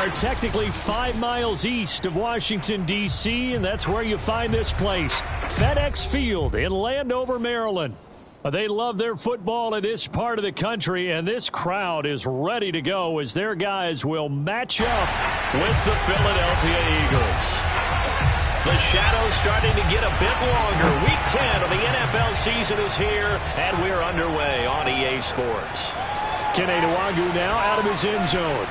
are technically 5 miles east of Washington, D.C., and that's where you find this place, FedEx Field in Landover, Maryland. They love their football in this part of the country, and this crowd is ready to go as their guys will match up with the Philadelphia Eagles. The shadow's starting to get a bit longer. Week 10 of the NFL season is here, and we're underway on EA Sports. Kene Nwagu now out of his end zone.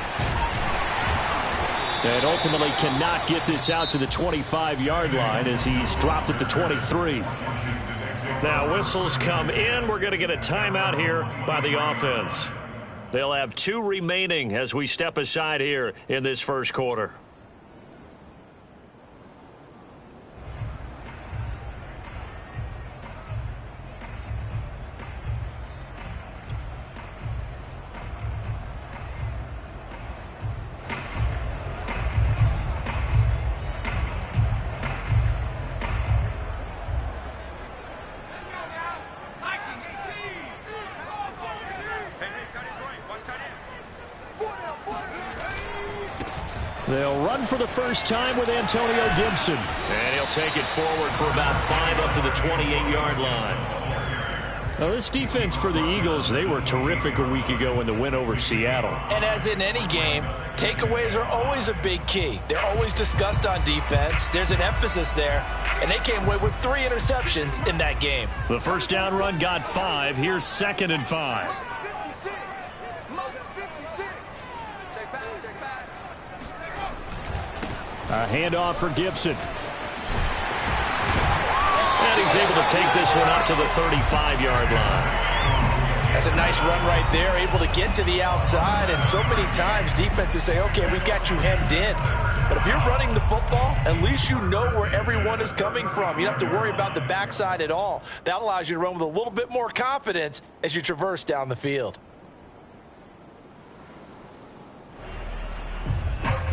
And ultimately cannot get this out to the 25-yard line as he's dropped at the 23. Now whistles come in. We're going to get a timeout here by the offense. They'll have 2 remaining as we step aside here in this first quarter. They'll run for the first time with Antonio Gibson. And he'll take it forward for about 5 up to the 28-yard line. Now, this defense for the Eagles, they were terrific a week ago in the win over Seattle. And as in any game, takeaways are always a big key. They're always discussed on defense. There's an emphasis there, and they came away with 3 interceptions in that game. The first down run got 5. Here's 2nd and 5. A handoff for Gibson. And he's able to take this one out to the 35-yard line. That's a nice run right there, able to get to the outside. And so many times defenses say, okay, we've got you hemmed in. But if you're running the football, at least you know where everyone is coming from. You don't have to worry about the backside at all. That allows you to run with a little bit more confidence as you traverse down the field.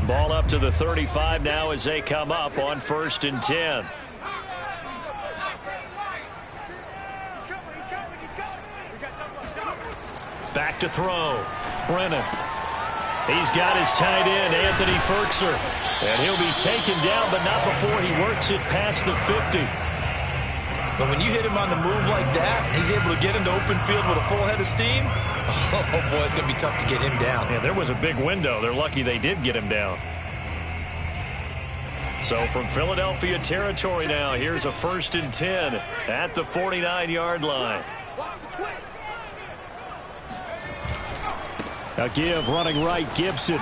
Ball up to the 35 now as they come up on 1st and 10. Back to throw. Brennan. He's got his tight end, Anthony Ferkser. And he'll be taken down, but not before he works it past the 50. But when you hit him on the move like that, he's able to get into open field with a full head of steam. Oh, boy, it's going to be tough to get him down. Yeah, there was a big window. They're lucky they did get him down. So from Philadelphia territory now, here's a 1st and 10 at the 49-yard line. A give running right, Gibson.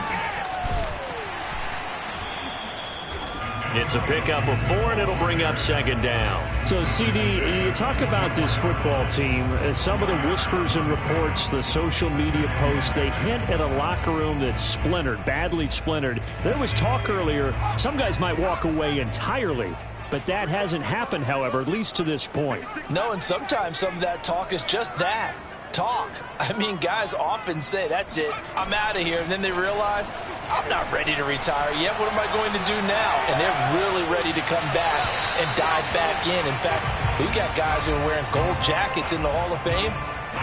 It's a pickup of 4, and it'll bring up 2nd down. So, CD, you talk about this football team, some of the whispers and reports, the social media posts, they hint at a locker room that's splintered, badly splintered. There was talk earlier, some guys might walk away entirely, but that hasn't happened, however, at least to this point. No, and sometimes some of that talk is just that. Talk. I mean, guys often say, that's it, I'm out of here, and then they realize, I'm not ready to retire yet. What am I going to do now? And they're really ready to come back and dive back in. In fact, we've got guys who are wearing gold jackets in the Hall of Fame.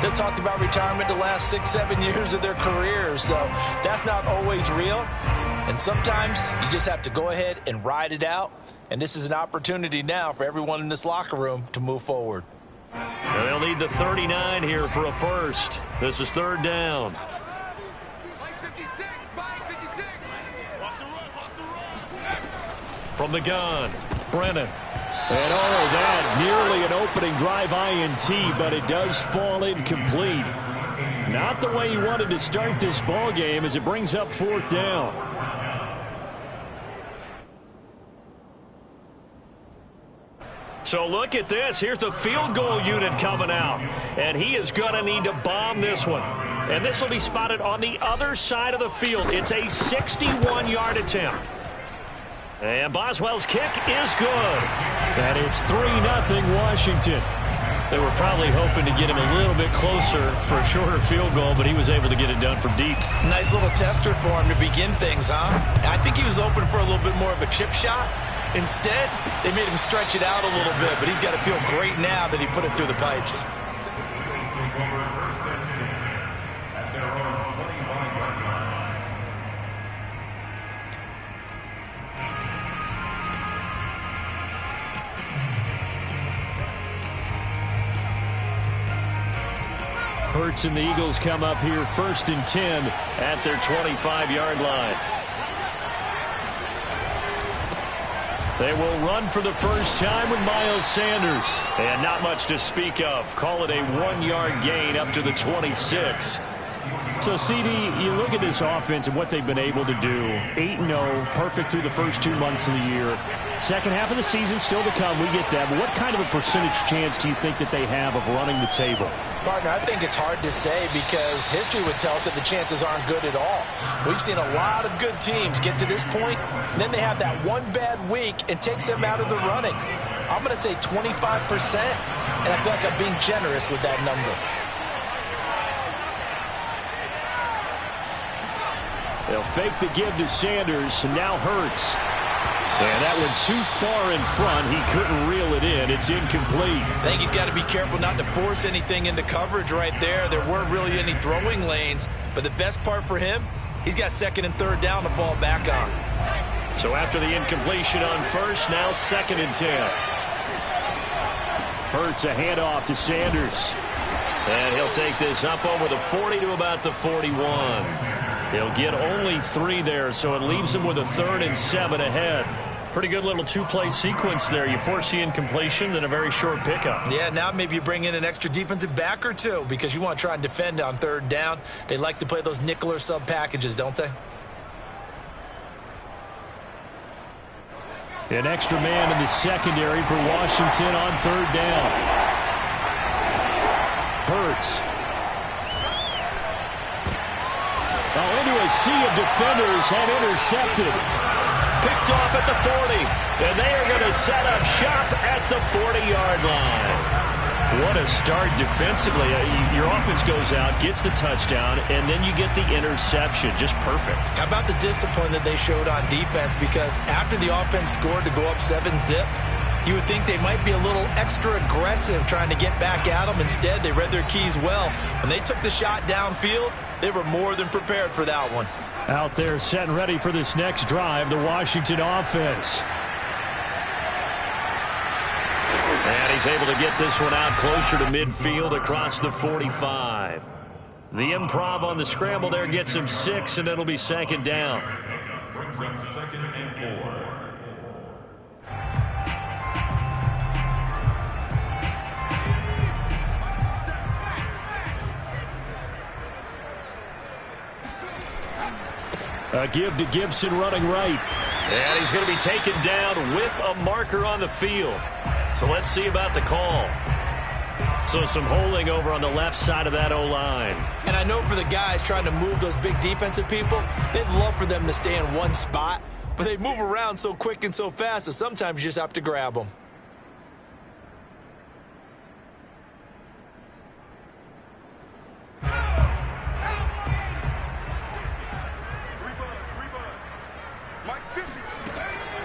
They talked about retirement the last 6-7 years of their careers. So that's not always real. And sometimes you just have to go ahead and ride it out. And this is an opportunity now for everyone in this locker room to move forward. And they'll need the 39 here for a first. This is 3rd down. From the gun, Brennan. And that nearly an opening drive INT, but it does fall incomplete. Not the way he wanted to start this ball game as it brings up 4th down. So look at this. Here's the field goal unit coming out. And he is going to need to bomb this one. And this will be spotted on the other side of the field. It's a 61-yard attempt. And Boswell's kick is good. And it's 3-0 Washington. They were probably hoping to get him a little bit closer for a shorter field goal, but he was able to get it done from deep. Nice little tester for him to begin things, huh? I think he was open for a little bit more of a chip shot. Instead, they made him stretch it out a little bit, but he's got to feel great now that he put it through the pipes. Hurts and the Eagles come up here 1st and 10 at their 25-yard line. They will run for the first time with Miles Sanders. And not much to speak of. Call it a 1-yard gain up to the 26. So, CD, you look at this offense and what they've been able to do. 8-0, perfect through the first 2 months of the year. Second half of the season still to come. We get that. But what kind of a percentage chance do you think that they have of running the table? Partner, I think it's hard to say because history would tell us that the chances aren't good at all. We've seen a lot of good teams get to this point, and then they have that one bad week and takes them out of the running. I'm going to say 25%, and I feel like I'm being generous with that number. They'll fake the give to Sanders, and now Hurts. And that one too far in front. He couldn't reel it in. It's incomplete. I think he's got to be careful not to force anything into coverage right there. There weren't really any throwing lanes. But the best part for him, he's got 2nd and 3rd down to fall back on. So after the incompletion on first, now 2nd and 10. Hurts a handoff to Sanders. And he'll take this up over the 40 to about the 41. He'll get only 3 there, so it leaves him with a 3rd and 7 ahead. Pretty good little 2-play sequence there. You force the incompletion, then a very short pickup. Yeah, now maybe you bring in an extra defensive back or 2 because you want to try and defend on 3rd down. They like to play those nickel or sub packages, don't they? An extra man in the secondary for Washington on 3rd down. Hurts. Into a sea of defenders and intercepted. Picked off at the 40. And they are going to set up shop at the 40-yard line. What a start defensively. Your offense goes out, gets the touchdown, and then you get the interception. Just perfect. How about the discipline that they showed on defense? Because after the offense scored to go up 7-zip, you would think they might be a little extra aggressive trying to get back at them. Instead, they read their keys well. When they took the shot downfield, they were more than prepared for that one. Out there set and ready for this next drive, the Washington offense. And he's able to get this one out closer to midfield across the 45. The improv on the scramble there gets him 6, and it'll be 2nd down. Brings up 2nd and 4. A give to Gibson running right. And he's going to be taken down with a marker on the field. So let's see about the call. So some holding over on the left side of that O-line. And I know for the guys trying to move those big defensive people, they'd love for them to stay in one spot. But they move around so quick and so fast that sometimes you just have to grab them.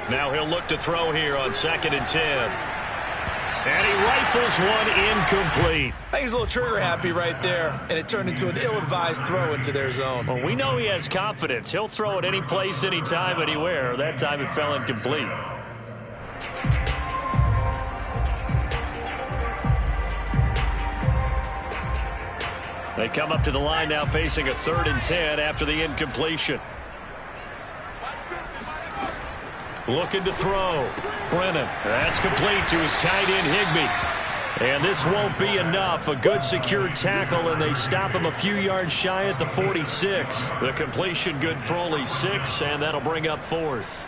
Now he'll look to throw here on 2nd and 10. And he rifles one incomplete. I think he's a little trigger happy right there, and it turned into an ill-advised throw into their zone. Well, we know he has confidence. He'll throw it any place, anytime, anywhere. That time it fell incomplete. They come up to the line now facing a 3rd and 10 after the incompletion. Looking to throw. Brennan. That's complete to his tight end, Higbee. And this won't be enough. A good secured tackle, and they stop him a few yards shy at the 46. The completion good for only 6, and that'll bring up 4th.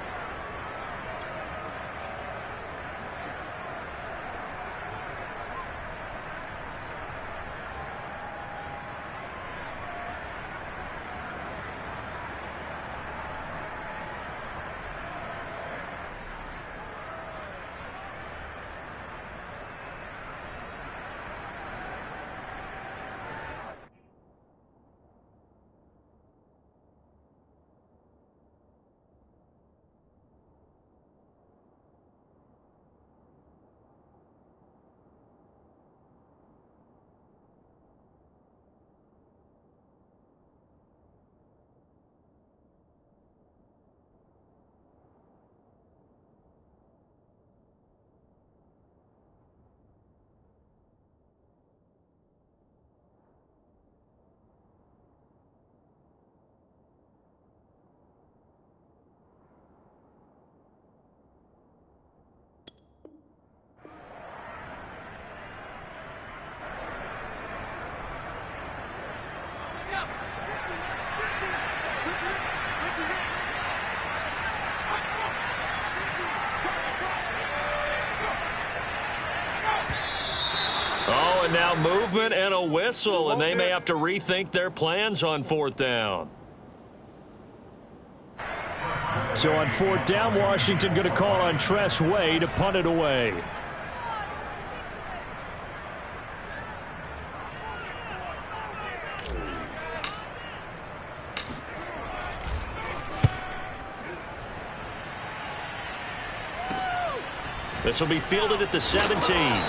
Oh, and now movement and a whistle, and they may have to rethink their plans on 4th down. So on 4th down, Washington going to call on Tress Way to punt it away. This will be fielded at the 17.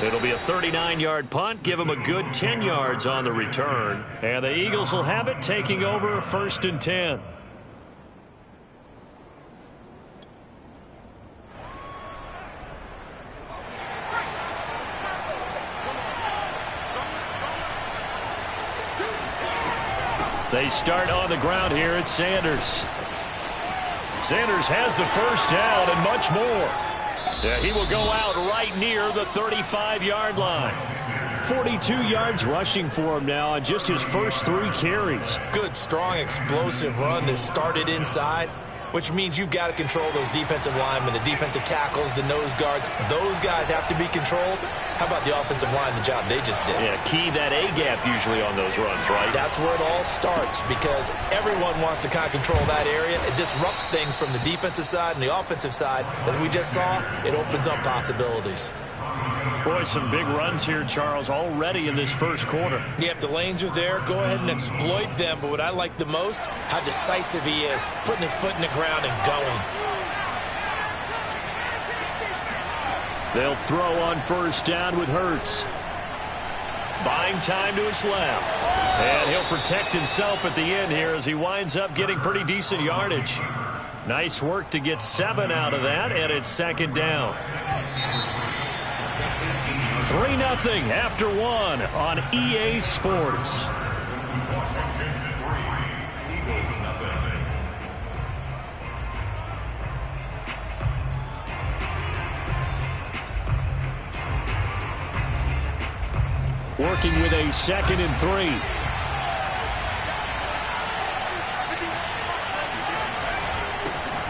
It'll be a 39-yard punt, give them a good 10 yards on the return. And the Eagles will have it, taking over 1st and 10. They start on the ground here at Sanders. Sanders has the 1st down and much more. Yeah, he will go out right near the 35-yard line. 42 yards rushing for him now on just his first 3 carries. Good, strong, explosive run that started inside, which means you've got to control those defensive linemen, the defensive tackles, the nose guards. Those guys have to be controlled. How about the offensive line, the job they just did? Yeah, key that A-gap usually on those runs, right? That's where it all starts, because everyone wants to kind of control that area. It disrupts things from the defensive side and the offensive side. As we just saw, it opens up possibilities. Boy, some big runs here, Charles, already in this first quarter. Yeah, if the lanes are there, go ahead and exploit them. But what I like the most, how decisive he is, putting his foot in the ground and going. They'll throw on 1st down with Hurts. Buying time to his left. And he'll protect himself at the end here as he winds up getting pretty decent yardage. Nice work to get 7 out of that, and it's 2nd down. 3-0 after 1 on EA Sports. Working with a 2nd and 3.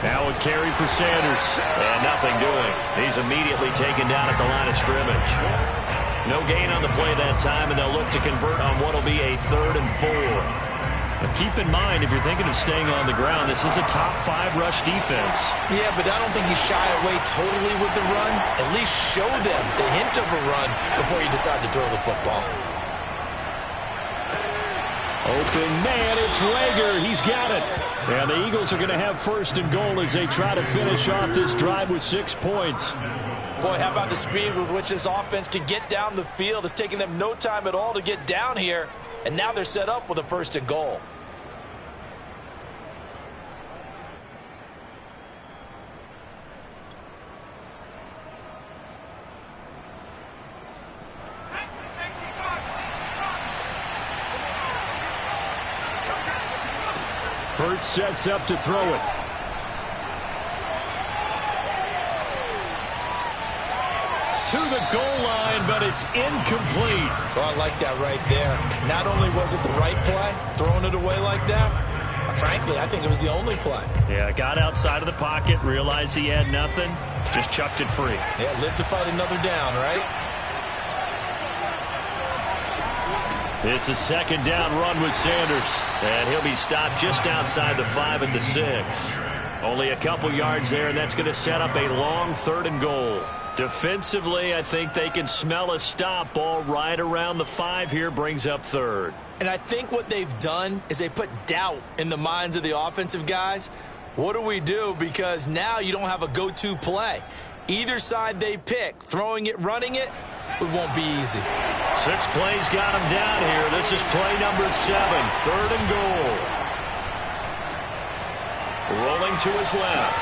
Now a carry for Sanders. And nothing doing. He's immediately taken down at the line of scrimmage. No gain on the play that time, and they'll look to convert on what will be a 3rd and 4. But keep in mind, if you're thinking of staying on the ground, this is a top 5 rush defense. Yeah, but I don't think you shy away totally with the run. At least show them the hint of a run before you decide to throw the football. Open man, it's Rager. He's got it. And the Eagles are going to have 1st and goal as they try to finish off this drive with 6 points. Boy, how about the speed with which this offense can get down the field? It's taken them no time at all to get down here. And now they're set up with a 1st and goal. Hurts sets up to throw it. To the goal line, but it's incomplete. Oh, I like that right there. Not only was it the right play, throwing it away like that, frankly, I think it was the only play. Yeah, got outside of the pocket, realized he had nothing, just chucked it free. Yeah, live to fight another down, right? It's a 2nd down run with Sanders, and he'll be stopped just outside the 5 at the 6. Only a couple yards there, and that's going to set up a long 3rd and goal. Defensively, I think they can smell a stop ball right around the 5 here, brings up 3rd. And I think what they've done is they put doubt in the minds of the offensive guys. What do we do? Because now you don't have a go-to play. Either side they pick, throwing it, running it, it won't be easy. 6 plays got him down here. This is play number 7, 3rd and goal. Rolling to his left.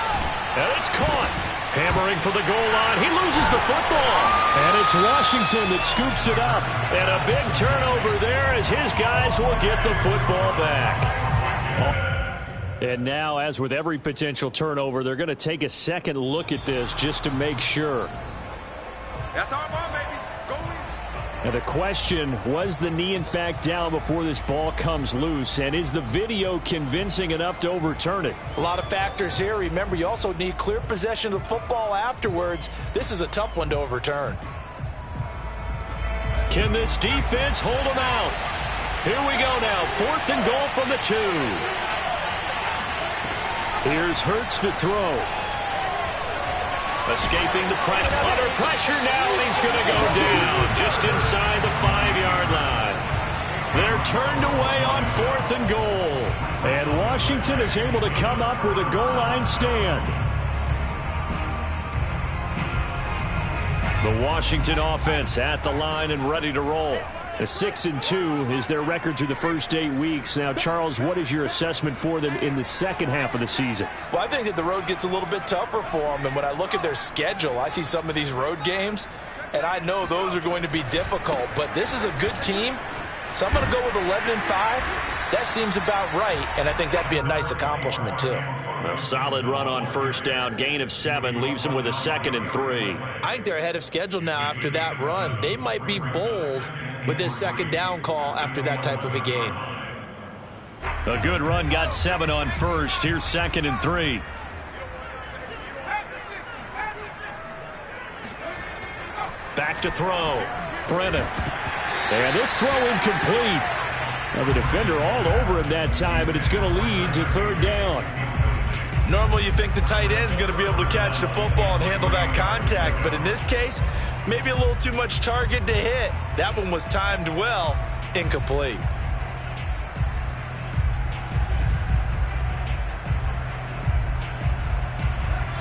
And it's caught. Hammering for the goal line. He loses the football. And it's Washington that scoops it up. And a big turnover there as his guys will get the football back. And now, as with every potential turnover, they're going to take a second look at this just to make sure. That's our ball, baby. Go in. And the question, was the knee in fact down before this ball comes loose? And is the video convincing enough to overturn it? A lot of factors here. Remember, you also need clear possession of the football afterwards. This is a tough one to overturn. Can this defense hold them out? Here we go now. 4th and goal from the 2. Here's Hurts to throw. Escaping the pressure. Under pressure now, and he's going to go down just inside the 5-yard line. They're turned away on 4th and goal. And Washington is able to come up with a goal line stand. The Washington offense at the line and ready to roll. A 6-2 is their record through the first 8 weeks. Now, Charles, what is your assessment for them in the second half of the season? Well, I think that the road gets a little bit tougher for them. And when I look at their schedule, I see some of these road games, and I know those are going to be difficult. But this is a good team, so I'm going to go with 11-5. That seems about right, and I think that'd be a nice accomplishment, too. A solid run on first down. Gain of 7 leaves them with a 2nd and 3. I think they're ahead of schedule now after that run. They might be bold with this 2nd down call after that type of a game. A good run, got 7 on first. Here's 2nd and 3. Back to throw. Brennan. And this throw incomplete. Now the defender all over him that time, but it's going to lead to 3rd down. Normally you think the tight end's going to be able to catch the football and handle that contact, but in this case, maybe a little too much target to hit. That one was timed well, incomplete.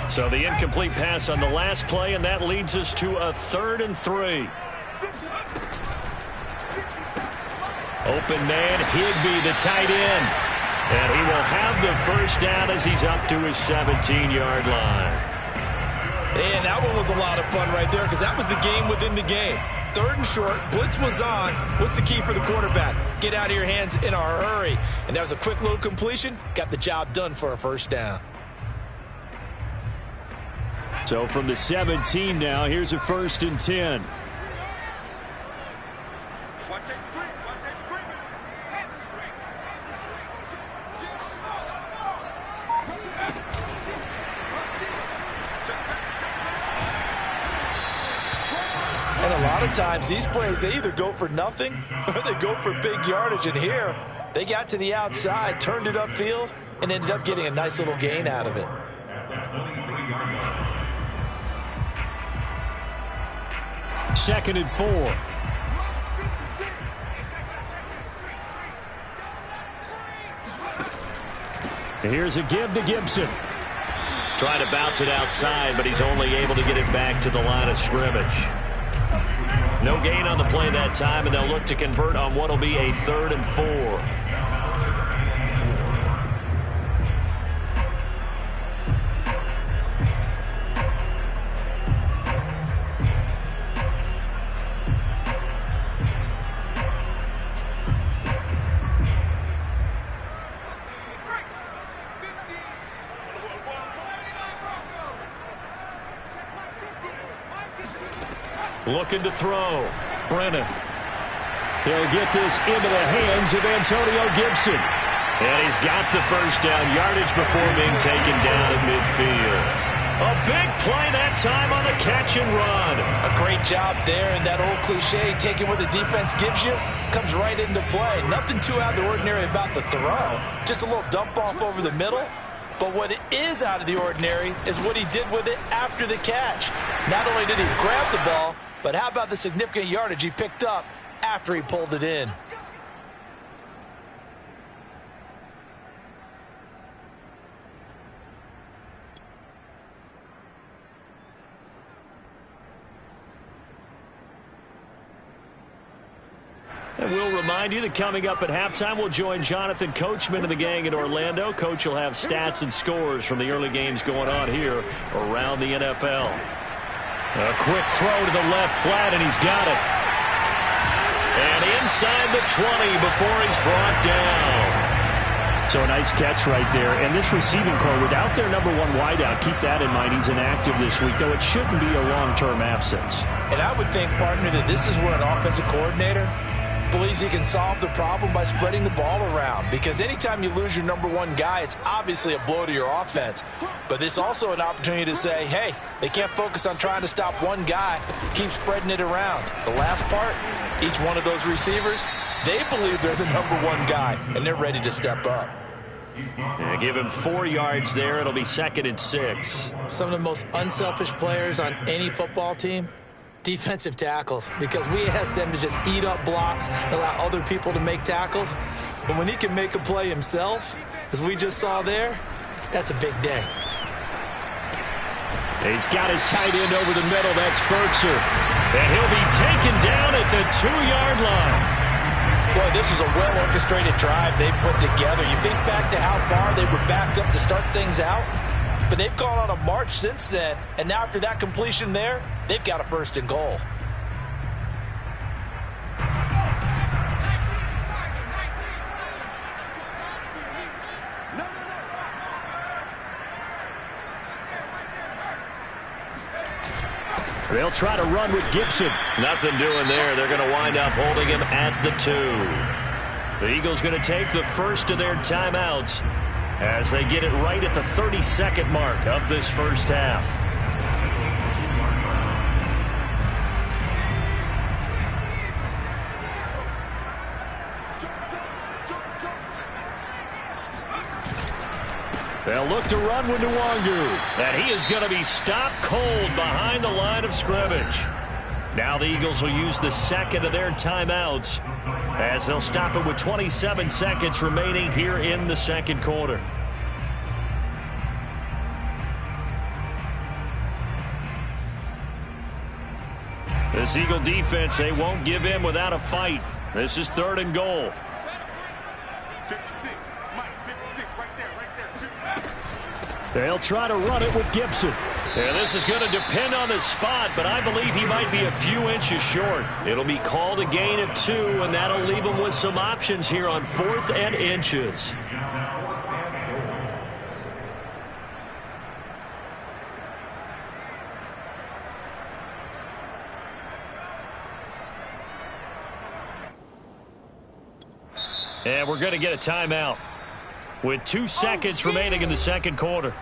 So the incomplete pass on the last play, and that leads us to a 3rd and 3. Open man, Higbee, the tight end. And he will have the first down as he's up to his 17-yard line. And that one was a lot of fun right there because that was the game within the game. 3rd and short, blitz was on. What's the key for the quarterback? Get out of your hands in a hurry. And that was a quick little completion. Got the job done for a first down. So from the 17 now, here's a 1st and 10. Times these plays, they either go for nothing or they go for big yardage, and here they got to the outside, turned it upfield, and ended up getting a nice little gain out of it. Second and 4. Here's a give to Gibson. Trying to bounce it outside, but he's only able to get it back to the line of scrimmage. No gain on the play that time, and they'll look to convert on what will be a 3rd and 4. Looking to throw. Brennan. He'll get this into the hands of Antonio Gibson. And he's got the first down yardage before being taken down at midfield. A big play that time on the catch and run. A great job there, and that old cliche, taking what the defense gives you, comes right into play. Nothing too out of the ordinary about the throw. Just a little dump off over the middle. But what is out of the ordinary is what he did with it after the catch. Not only did he grab the ball, but how about the significant yardage he picked up after he pulled it in? And we'll remind you that coming up at halftime, we'll join Jonathan Coachman and the gang in Orlando. Coach will have stats and scores from the early games going on here around the NFL. A quick throw to the left flat, and he's got it. And inside the 20 before he's brought down. So a nice catch right there. And this receiving core, without their number one wideout, keep that in mind. He's inactive this week, though it shouldn't be a long-term absence. And I would think, partner, that this is where an offensive coordinator believes he can solve the problem by spreading the ball around. Because anytime you lose your number one guy, it's obviously a blow to your offense. But it's also an opportunity to say, hey, they can't focus on trying to stop one guy. Keep spreading it around. The last part, each one of those receivers, they believe they're the number one guy, and they're ready to step up. Yeah, give him 4 yards there. It'll be 2nd and 6. Some of the most unselfish players on any football team, defensive tackles, because we ask them to just eat up blocks and allow other people to make tackles. But when he can make a play himself, as we just saw there, that's a big day. He's got his tight end over the middle. That's Ferkser. And he'll be taken down at the 2-yard line. Boy, this is a well-orchestrated drive they've put together. You think back to how far they were backed up to start things out, but they've gone on a march since then, and now after that completion there, they've got a 1st and goal. They'll try to run with Gibson. Nothing doing there. They're going to wind up holding him at the 2. The Eagles going to take the first of their timeouts as they get it right at the 32nd mark of this first half. They'll look to run with Nwangu. And he is going to be stopped cold behind the line of scrimmage. Now the Eagles will use the 2nd of their timeouts as they'll stop it with 27 seconds remaining here in the 2nd quarter. This Eagle defense, they won't give in without a fight. This is 3rd and goal. 56, Mike, 56, right there. They'll try to run it with Gibson. And this is going to depend on the spot, but I believe he might be a few inches short. It'll be called a gain of 2, and that'll leave him with some options here on 4th and inches. And we're going to get a timeout with 2 seconds remaining in the 2nd quarter.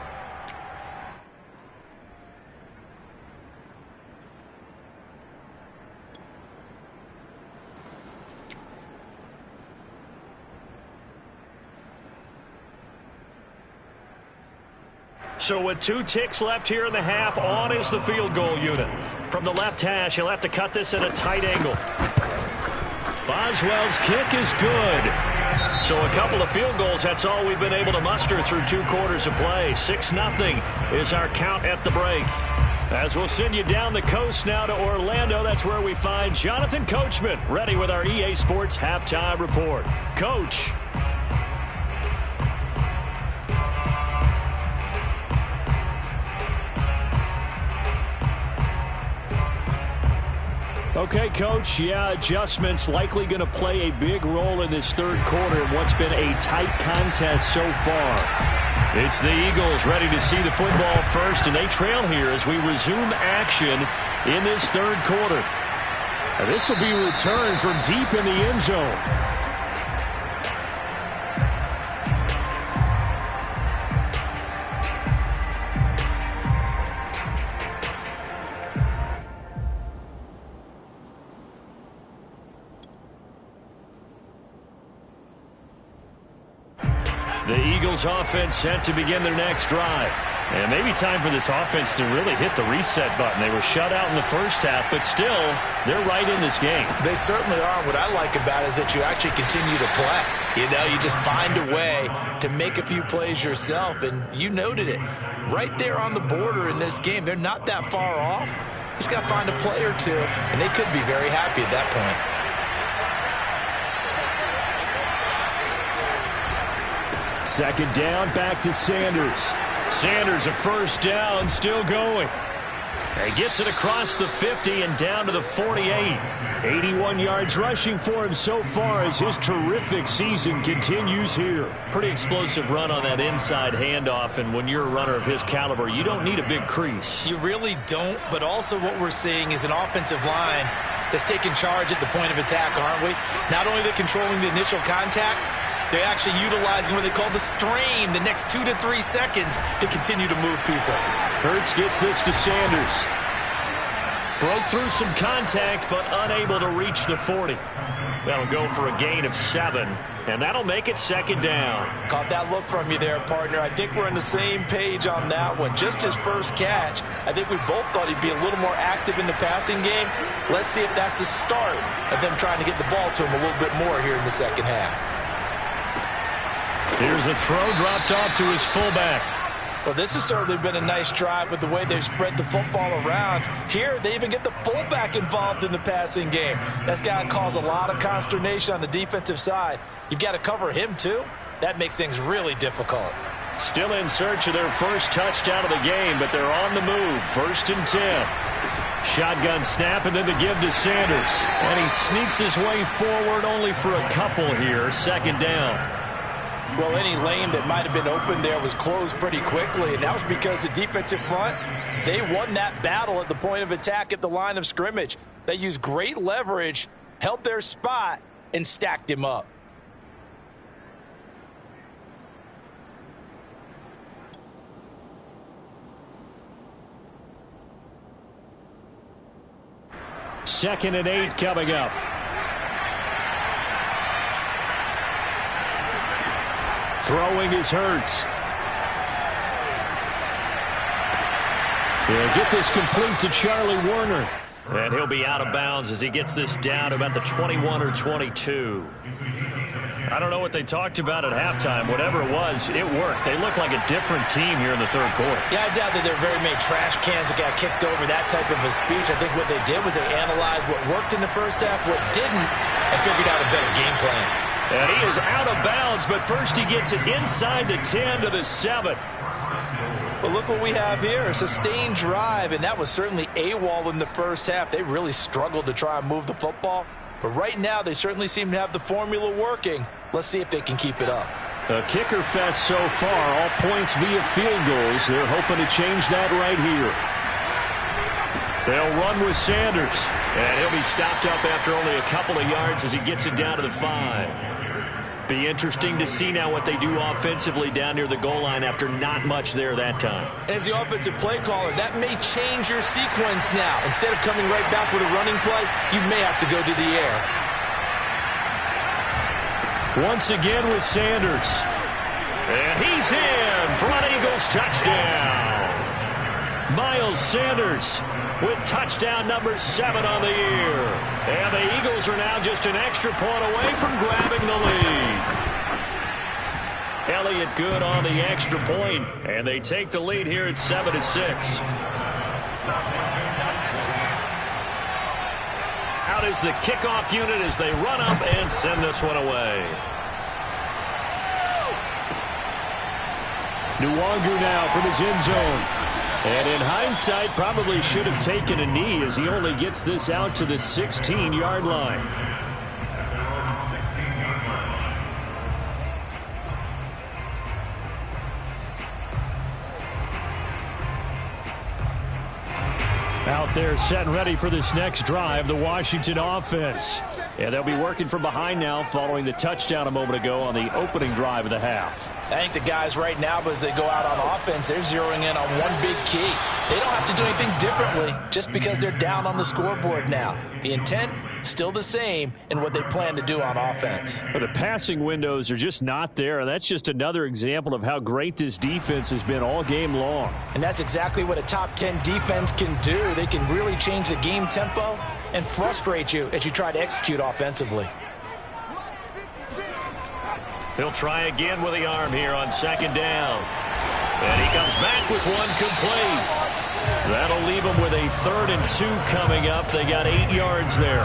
So with 2 ticks left here in the half, on is the field goal unit. From the left hash, he'll have to cut this at a tight angle. Boswell's kick is good. So a couple of field goals, that's all we've been able to muster through 2 quarters of play. 6-0 is our count at the break. As we'll send you down the coast now to Orlando, that's where we find Jonathan Coachman ready with our EA Sports Halftime Report. Coach. Okay, Coach, yeah, adjustments likely going to play a big role in this 3rd quarter in what's been a tight contest so far. It's the Eagles ready to see the football first, and they trail here as we resume action in this 3rd quarter. This will be returned from deep in the end zone. The Eagles offense set to begin their next drive. And maybe time for this offense to really hit the reset button. They were shut out in the first half, but still, they're right in this game. They certainly are. What I like about it is that you actually continue to play. You know, you just find a way to make a few plays yourself, and you noted it. Right there on the border in this game, they're not that far off. Just got to find a play or two, and they could be very happy at that point. 2nd down, back to Sanders. Sanders, a 1st down, still going. He gets it across the 50 and down to the 48. 81 yards rushing for him so far as his terrific season continues here. Pretty explosive run on that inside handoff, and when you're a runner of his caliber, you don't need a big crease. You really don't, but also what we're seeing is an offensive line that's taking charge at the point of attack, aren't we? Not only are they controlling the initial contact, they're actually utilizing what they call the strain, the next 2 to 3 seconds to continue to move people. Hurts gets this to Sanders. Broke through some contact, but unable to reach the 40. That'll go for a gain of 7, and that'll make it second down. Caught that look from you there, partner. I think we're on the same page on that one. Just his first catch. I think we both thought he'd be a little more active in the passing game. Let's see if that's the start of them trying to get the ball to him a little bit more here in the second half. Here's a throw dropped off to his fullback. Well, this has certainly been a nice drive with the way they've spread the football around. Here, they even get the fullback involved in the passing game. That's got to cause a lot of consternation on the defensive side. You've got to cover him, too. That makes things really difficult. Still in search of their first touchdown of the game, but they're on the move. 1st and 10. Shotgun snap, and then the give to Sanders. And he sneaks his way forward only for a couple here. 2nd down. Well, any lane that might have been open there was closed pretty quickly, and that was because the defensive front, they won that battle at the point of attack at the line of scrimmage. They used great leverage, held their spot, and stacked him up. Second and 8 coming up. Throwing is Hurts. He'll get this complete to Charlie Werner. And he'll be out of bounds as he gets this down to about the 21 or 22. I don't know what they talked about at halftime. Whatever it was, it worked. They look like a different team here in the 3rd quarter. Yeah, I doubt that there are very many trash cans that got kicked over, that type of a speech. I think what they did was they analyzed what worked in the first half, what didn't, and figured out a better game plan. And he is out of bounds, but first he gets it inside the 10 to the 7. Well, look what we have here, a sustained drive, and that was certainly AWOL in the first half. They really struggled to try and move the football, but right now they certainly seem to have the formula working. Let's see if they can keep it up. A kicker fest so far, all points via field goals. They're hoping to change that right here. They'll run with Sanders, and he'll be stopped up after only a couple of yards as he gets it down to the 5. Be interesting to see now what they do offensively down near the goal line after not much there that time. As the offensive play caller, that may change your sequence now. Instead of coming right back with a running play, you may have to go to the air. Once again with Sanders. And he's in for an Eagles touchdown. Miles Sanders with touchdown number 7 on the year. And the Eagles are now just an extra point away from grabbing the lead. Elliott good on the extra point, and they take the lead here at 7-6. Out is the kickoff unit as they run up and send this one away. Nwangu now from his end zone. And in hindsight, probably should have taken a knee as he only gets this out to the 16-yard line. Out there set and ready for this next drive, the Washington offense. And they'll be working from behind now following the touchdown a moment ago on the opening drive of the half. I think the guys right now, as they go out on offense, they're zeroing in on one big key. They don't have to do anything differently just because they're down on the scoreboard now. The intent, still the same in what they plan to do on offense. But the passing windows are just not there. That's just another example of how great this defense has been all game long. And that's exactly what a top 10 defense can do. They can really change the game tempo and frustrate you as you try to execute offensively. He'll try again with the arm here on 2nd down. And he comes back with one complete. That'll leave them with a 3rd and 2 coming up. They got 8 yards there.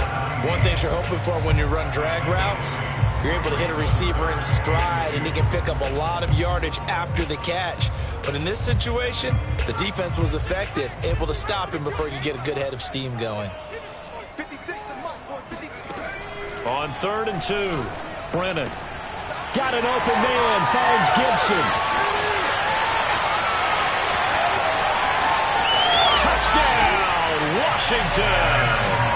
One thing you're hoping for when you run drag routes, you're able to hit a receiver in stride, and he can pick up a lot of yardage after the catch. But in this situation, the defense was effective, able to stop him before he could get a good head of steam going. On 3rd and 2, Brennan. Got an open man, finds Gibson. Touchdown, Washington.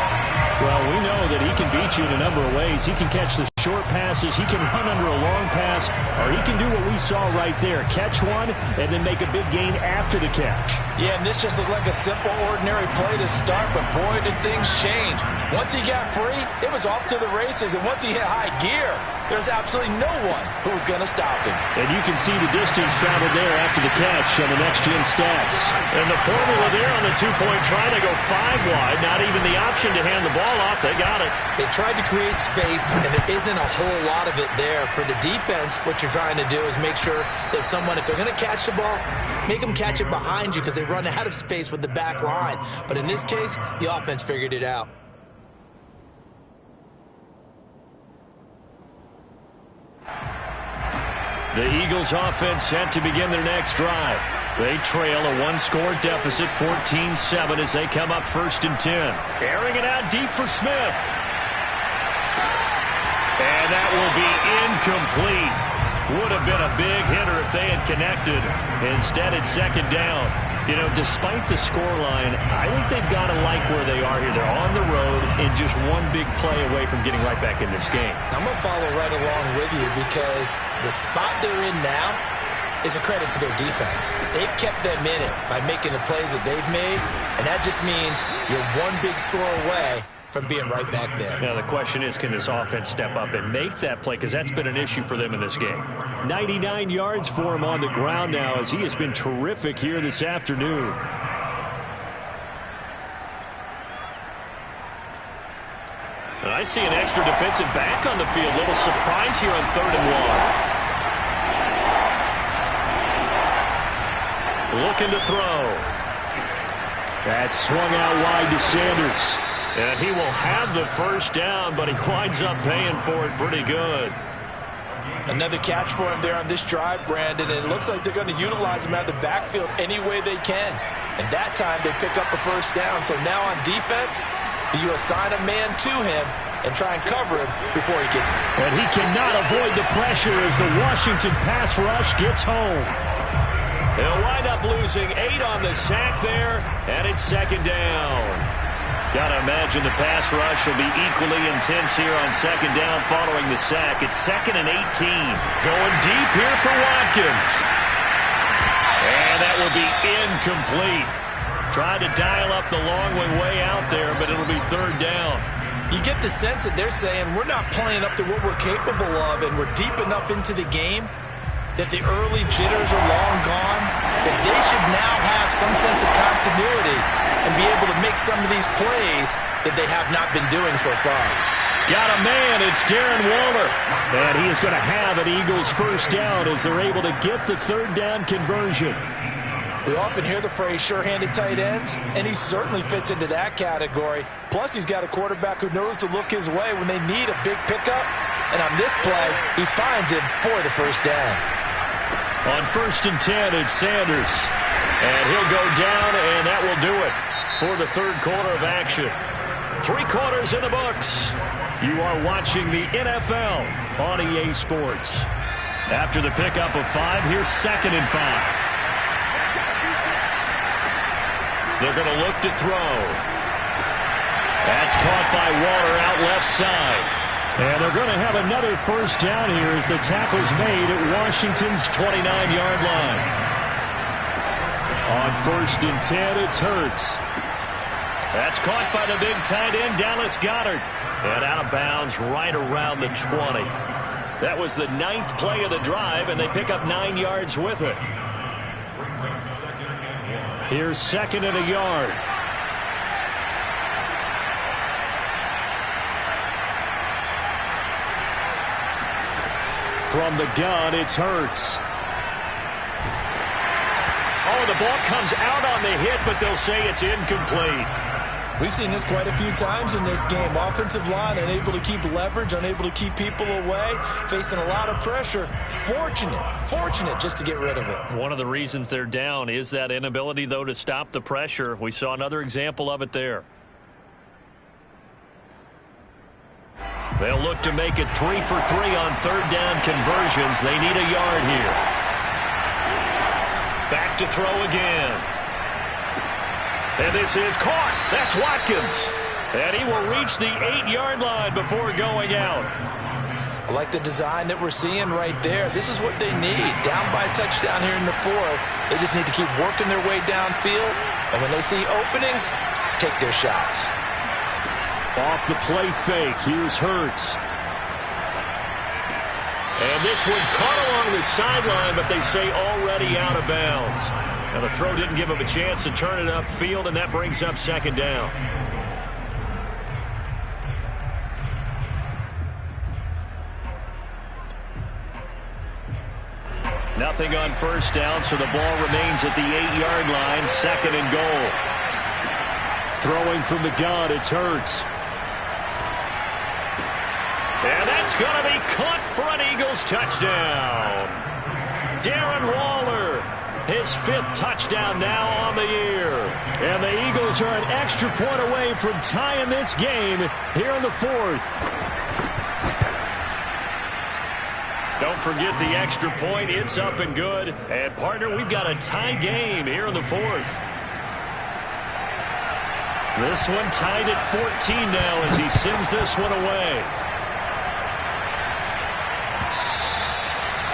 Well, we know that he can beat you in a number of ways. He can catch the short passes, he can run under a long pass, or he can do what we saw right there, catch one and then make a big gain after the catch. Yeah, and this just looked like a simple, ordinary play to start, but boy, did things change. Once he got free, it was off to the races, and once he hit high gear, there's absolutely no one who was going to stop him. And you can see the distance traveled there after the catch on the next-gen stats. And the formula there on the two-point try to go 5 wide, not even the option to hand the ball off. They got it. They tried to create space, and there isn't a whole lot of it there. For the defense, what you're trying to do is make sure that if they're going to catch the ball, make them catch it behind you because they run out of space with the back line. But in this case, the offense figured it out. The Eagles offense set to begin their next drive. They trail a one-score deficit, 14-7, as they come up 1st and 10. Airing it out deep for Smith. And that will be incomplete. Would have been a big hitter if they had connected. Instead, it's 2nd down. You know, despite the scoreline, I think they've got to like where they are here. They're on the road and just one big play away from getting right back in this game. I'm going to follow right along with you because the spot they're in now is a credit to their defense. They've kept them in it by making the plays that they've made, and that just means you're one big score away from being right back there. Now, the question is, can this offense step up and make that play? Because that's been an issue for them in this game. 99 yards for him on the ground now as he has been terrific here this afternoon. And I see an extra defensive back on the field. Little surprise here on 3rd and 1. Looking to throw. That's swung out wide to Sanders. And he will have the 1st down, but he winds up paying for it pretty good. Another catch for him there on this drive, Brandon, and it looks like they're going to utilize him out of the backfield any way they can. And that time they pick up a 1st down. So now on defense, do you assign a man to him and try and cover him before he gets him? And he cannot avoid the pressure as the Washington pass rush gets home. They'll wind up losing 8 on the sack there, and it's 2nd down. Got to imagine the pass rush will be equally intense here on 2nd down following the sack. It's 2nd and 18. Going deep here for Watkins. And that will be incomplete. Tried to dial up the long way out there, but it'll be 3rd down. You get the sense that they're saying we're not playing up to what we're capable of, and we're deep enough into the game that the early jitters are long gone, that they should now have some sense of continuity and be able to make some of these plays that they have not been doing so far. Got a man, it's Darren Waller. And he is going to have an Eagles 1st down as they're able to get the 3rd down conversion. We often hear the phrase sure-handed tight ends, and he certainly fits into that category. Plus, he's got a quarterback who knows to look his way when they need a big pickup. And on this play, he finds him for the 1st down. On 1st and 10, it's Sanders. And he'll go down, and that will do it for the 3rd quarter of action. 3 quarters in the books. You are watching the NFL on EA Sports. After the pickup of 5, here's 2nd and 5. They're going to look to throw. That's caught by Waller out left side. And they're going to have another 1st down here as the tackle's made at Washington's 29-yard line. On 1st and 10, it's Hurts. That's caught by the big tight end, Dallas Goedert. And out of bounds right around the 20. That was the 9th play of the drive, and they pick up 9 yards with it. Here's 2nd and a yard. From the gun, it's Hurts. Oh, the ball comes out on the hit, but they'll say it's incomplete. We've seen this quite a few times in this game. Offensive line unable to keep leverage, unable to keep people away, facing a lot of pressure. Fortunate just to get rid of it. One of the reasons they're down is that inability, though, to stop the pressure. We saw another example of it there. They'll look to make it 3 for 3 on third down conversions. They need a yard here. Back to throw again. And this is caught. That's Watkins. And he will reach the 8-yard line before going out. I like the design that we're seeing right there. This is what they need. Down by a touchdown here in the fourth. They just need to keep working their way downfield. And when they see openings, take their shots. Off the play fake. Here's Hurts. And this one caught along the sideline, but they say already out of bounds. Now the throw didn't give him a chance to turn it upfield, and that brings up second down. Nothing on first down, so the ball remains at the 8-yard line, second and goal. Throwing from the gun, it's Hurts. And that's going to be caught for an Eagles touchdown. Darren Waller, his 5th touchdown now on the year. And the Eagles are an extra point away from tying this game here in the fourth. Don't forget the extra point. It's up and good. And, partner, we've got a tie game here in the fourth. This one tied at 14 now as he sends this one away.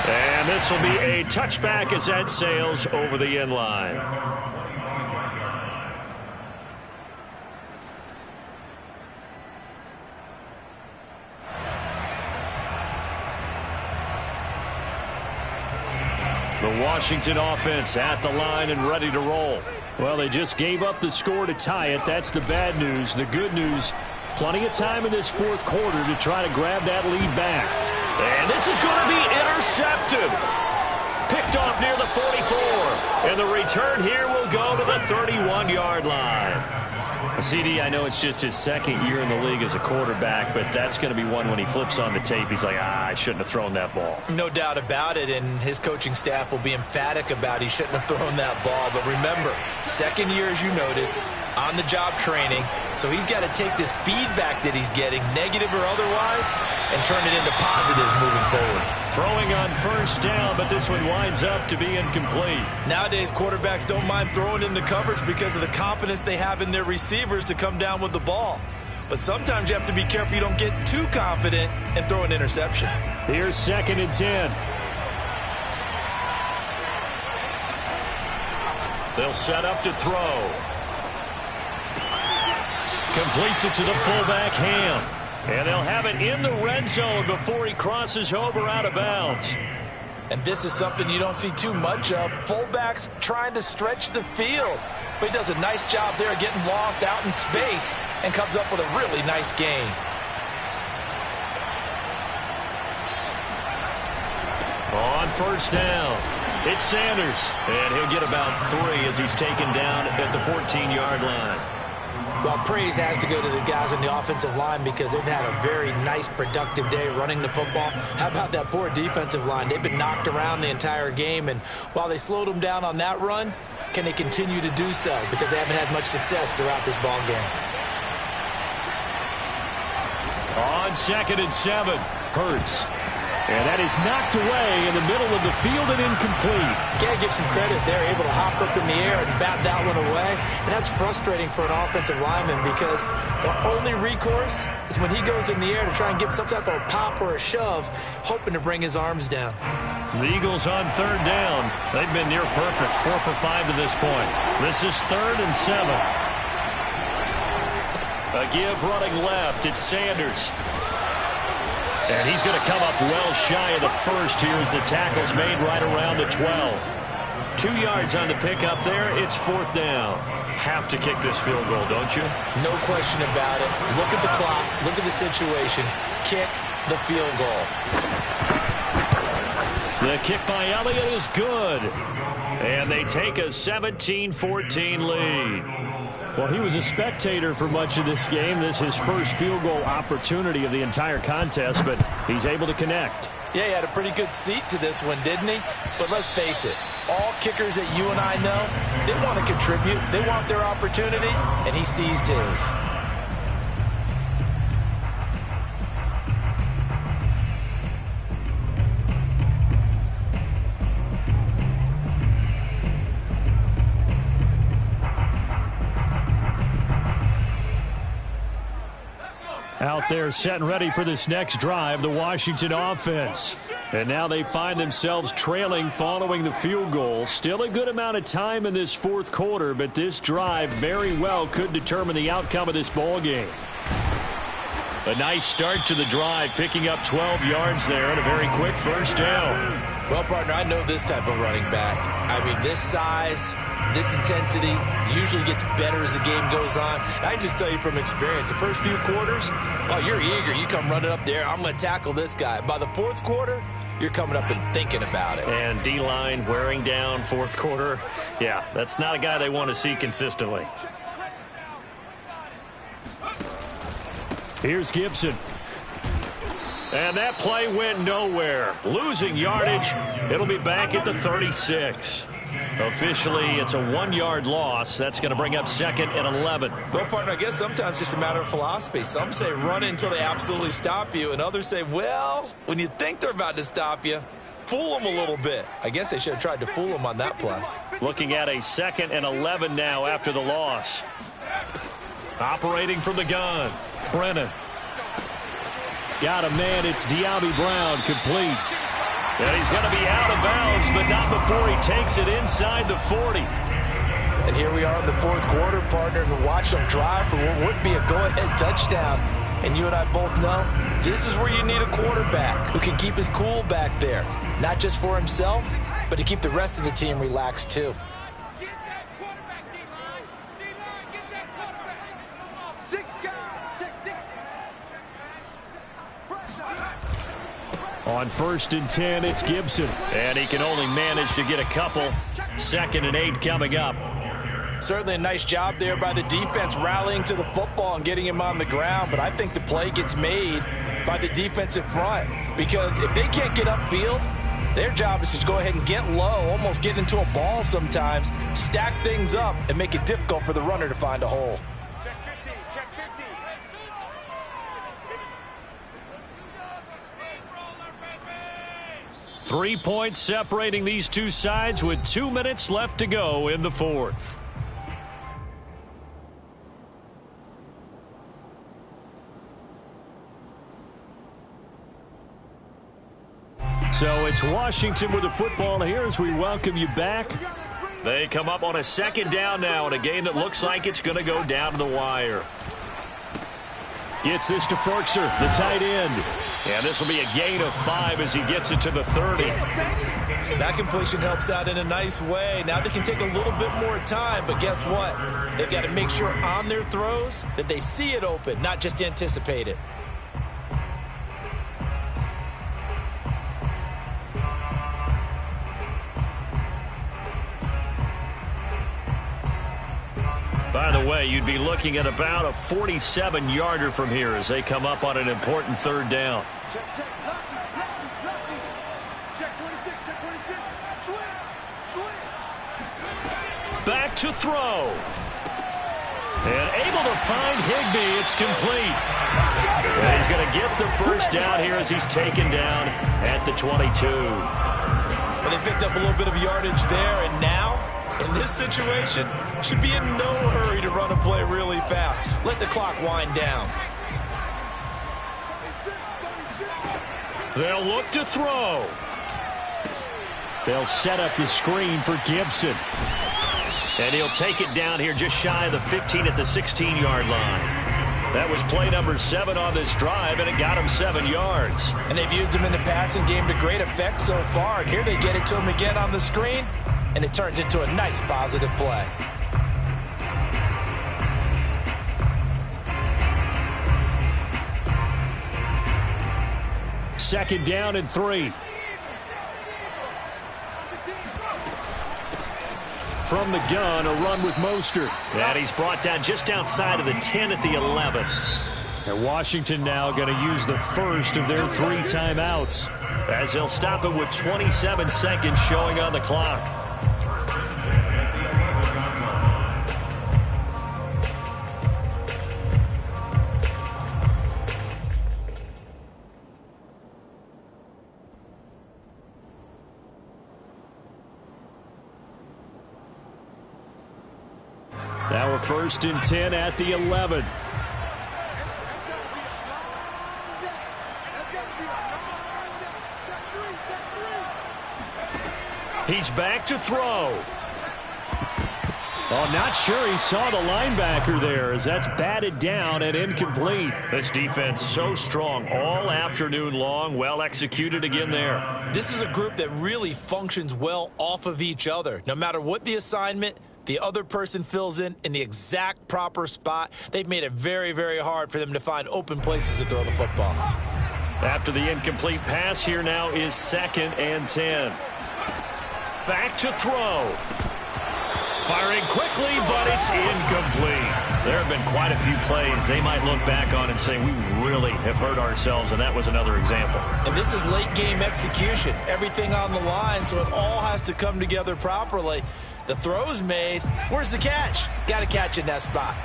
And this will be a touchback as that sails over the end line. The Washington offense at the line and ready to roll. Well, they just gave up the score to tie it. That's the bad news. The good news, plenty of time in this fourth quarter to try to grab that lead back. And this is going to be intercepted. Picked off near the 44. And the return here will go to the 31-yard line. CD, I know it's just his second year in the league as a quarterback, but that's going to be one when he flips on the tape. He's like, I shouldn't have thrown that ball. No doubt about it, and his coaching staff will be emphatic about he shouldn't have thrown that ball. But remember, second year, as you noted, on-the-job training. So he's got to take this feedback that he's getting, negative or otherwise, and turn it into positives moving forward. Throwing on first down, but this one winds up to be incomplete. Nowadays, quarterbacks don't mind throwing into coverage because of the confidence they have in their receivers to come down with the ball. But sometimes you have to be careful you don't get too confident and throw an interception. Here's 2nd and 10. They'll set up to throw. Completes it to the fullback, Ham. And they'll have it in the red zone before he crosses over out of bounds. And this is something you don't see too much of. Fullbacks trying to stretch the field. But he does a nice job there of getting lost out in space and comes up with a really nice gain. On first down, it's Sanders. And he'll get about 3 as he's taken down at the 14-yard line. Well, praise has to go to the guys on the offensive line because they've had a very nice, productive day running the football. How about that poor defensive line? They've been knocked around the entire game, and while they slowed them down on that run, can they continue to do so? Because they haven't had much success throughout this ball game. On 2nd and 7, Hurts. And that is knocked away in the middle of the field and incomplete. You got to give some credit. They're able to hop up in the air and bat that one away. And that's frustrating for an offensive lineman because the only recourse is when he goes in the air to try and get some type of a pop or a shove, hoping to bring his arms down. The Eagles on third down. They've been near perfect, 4 for 5 to this point. This is 3rd and 7. A give running left. It's Sanders. And he's going to come up well shy of the first here as the tackle's made right around the 12. 2 yards on the pickup there. It's 4th down. Have to kick this field goal, don't you? No question about it. Look at the clock. Look at the situation. Kick the field goal. The kick by Elliott is good. And they take a 17-14 lead. Well, he was a spectator for much of this game. This is his first field goal opportunity of the entire contest, but he's able to connect. Yeah, he had a pretty good seat to this one, didn't he? But let's face it, all kickers that you and I know, they want to contribute. They want their opportunity, and he seized his. Out there set and ready for this next drive, the Washington offense. And now they find themselves trailing following the field goal. Still a good amount of time in this fourth quarter, but this drive very well could determine the outcome of this ball game. A nice start to the drive, picking up 12 yards there and a very quick first down. Well, partner, I know this type of running back. I mean, this size, this intensity usually gets better as the game goes on. I can just tell you from experience, the first few quarters, oh, you're eager. You come running up there, I'm going to tackle this guy. By the fourth quarter, you're coming up and thinking about it. And D-line wearing down fourth quarter. Yeah, that's not a guy they want to see consistently. Here's Gibson. And that play went nowhere. Losing yardage. It'll be back at the 36. Officially, it's a 1-yard loss. That's going to bring up 2nd and 11. Well, partner, I guess sometimes it's just a matter of philosophy. Some say run until they absolutely stop you, and others say, well, when you think they're about to stop you, fool them a little bit. I guess they should have tried to fool them on that play. Looking at a 2nd and 11 now after the loss. Operating from the gun. Brennan. Got a man. It's De'Ami Brown, complete. And he's going to be out of bounds, but not before he takes it inside the 40. And here we are in the fourth quarter, partner, and watch them drive for what would be a go-ahead touchdown. And you and I both know this is where you need a quarterback who can keep his cool back there. Not just for himself, but to keep the rest of the team relaxed too. On 1st and 10, it's Gibson. And he can only manage to get a couple. 2nd and 8 coming up. Certainly a nice job there by the defense rallying to the football and getting him on the ground. But I think the play gets made by the defensive front. Because if they can't get upfield, their job is to go ahead and get low, almost get into a ball sometimes, stack things up, and make it difficult for the runner to find a hole. 3 points separating these two sides with 2 minutes left to go in the fourth. So it's Washington with the football here as we welcome you back. They come up on a 2nd down now in a game that looks like it's going to go down to the wire. Gets this to Ferkser, the tight end. And this will be a gain of 5 as he gets it to the 30. That completion helps out in a nice way. Now they can take a little bit more time, but guess what? They've got to make sure on their throws that they see it open, not just anticipate it. By the way, you'd be looking at about a 47-yarder from here as they come up on an important 3rd down. Check 26, check 26. Switch. Back to throw. And able to find Higbee. It's complete. And he's going to get the first down here as he's taken down at the 22. And they picked up a little bit of yardage there, and now, in this situation, should be in no hurry to run a play really fast. Let the clock wind down. They'll look to throw. They'll set up the screen for Gibson. And he'll take it down here just shy of the 15 at the 16-yard line. That was play number 7 on this drive, and it got him 7 yards. And they've used him in the passing game to great effect so far. And here they get it to him again on the screen, and it turns into a nice positive play. Second down and 3. from the gun, a run with Mostert. And he's brought down just outside of the 10 at the 11. And Washington now going to use the first of their 3 timeouts, as they'll stop it with 27 seconds showing on the clock. Now we're 1st and 10 at the 11. He's back to throw. Oh, not sure he saw the linebacker there as that's batted down and incomplete. This defense so strong all afternoon long. Well executed again there. This is a group that really functions well off of each other. No matter what the assignment, the other person fills in the exact proper spot. They've made it very, very hard for them to find open places to throw the football. After the incomplete pass, here now is 2nd and 10. Back to throw. Firing quickly, but it's incomplete. There have been quite a few plays they might look back on and say, we really have hurt ourselves, and that was another example. And this is late game execution. Everything on the line, so it all has to come together properly. The throw's made. Where's the catch? Got to catch in that spot.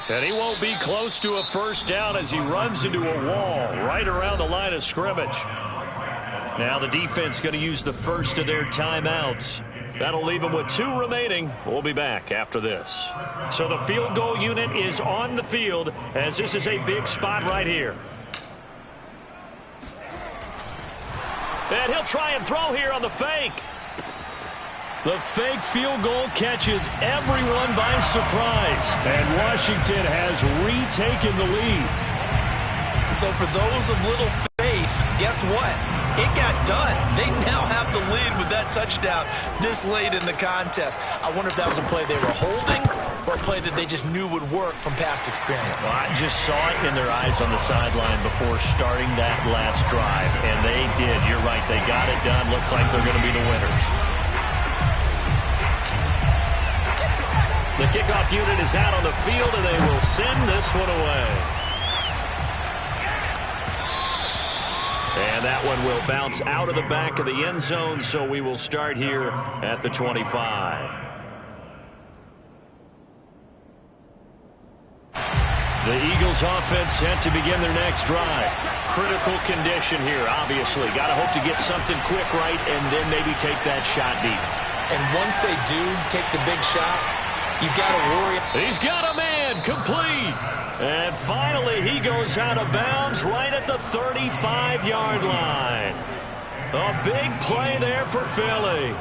And he won't be close to a first down as he runs into a wall right around the line of scrimmage. Now the defense going to use the first of their timeouts. That'll leave them with 2 remaining. We'll be back after this. So the field goal unit is on the field as this is a big spot right here. And he'll try and throw here on the fake. The fake field goal catches everyone by surprise. And Washington has retaken the lead. So for those of little faith, guess what? It got done. They now have the lead with that touchdown this late in the contest. I wonder if that was a play they were holding or a play that they just knew would work from past experience. Well, I just saw it in their eyes on the sideline before starting that last drive, and they did. You're right. They got it done. Looks like they're going to be the winners. The kickoff unit is out on the field, and they will send this one away. And that one will bounce out of the back of the end zone, so we will start here at the 25. The Eagles offense set to begin their next drive. Critical condition here, obviously. Got to hope to get something quick right and then maybe take that shot deep. And once they do take the big shot, you got to worry. He's got a man, complete. And finally, he goes out of bounds right at the 35-yard line. A big play there for Philly.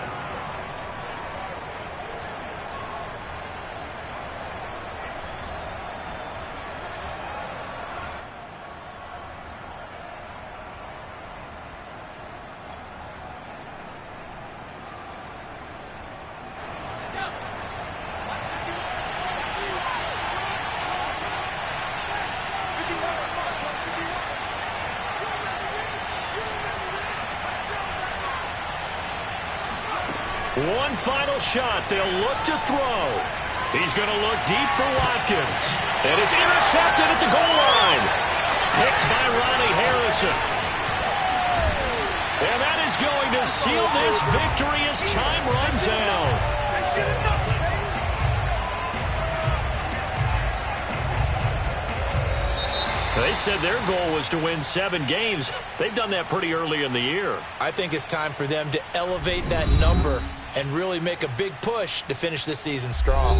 One final shot. They'll look to throw. He's going to look deep for Watkins. And it's intercepted at the goal line. Picked by Ronnie Harrison. And that is going to seal this victory as time runs out. They said their goal was to win 7 games. They've done that pretty early in the year. I think it's time for them to elevate that number and really make a big push to finish this season strong.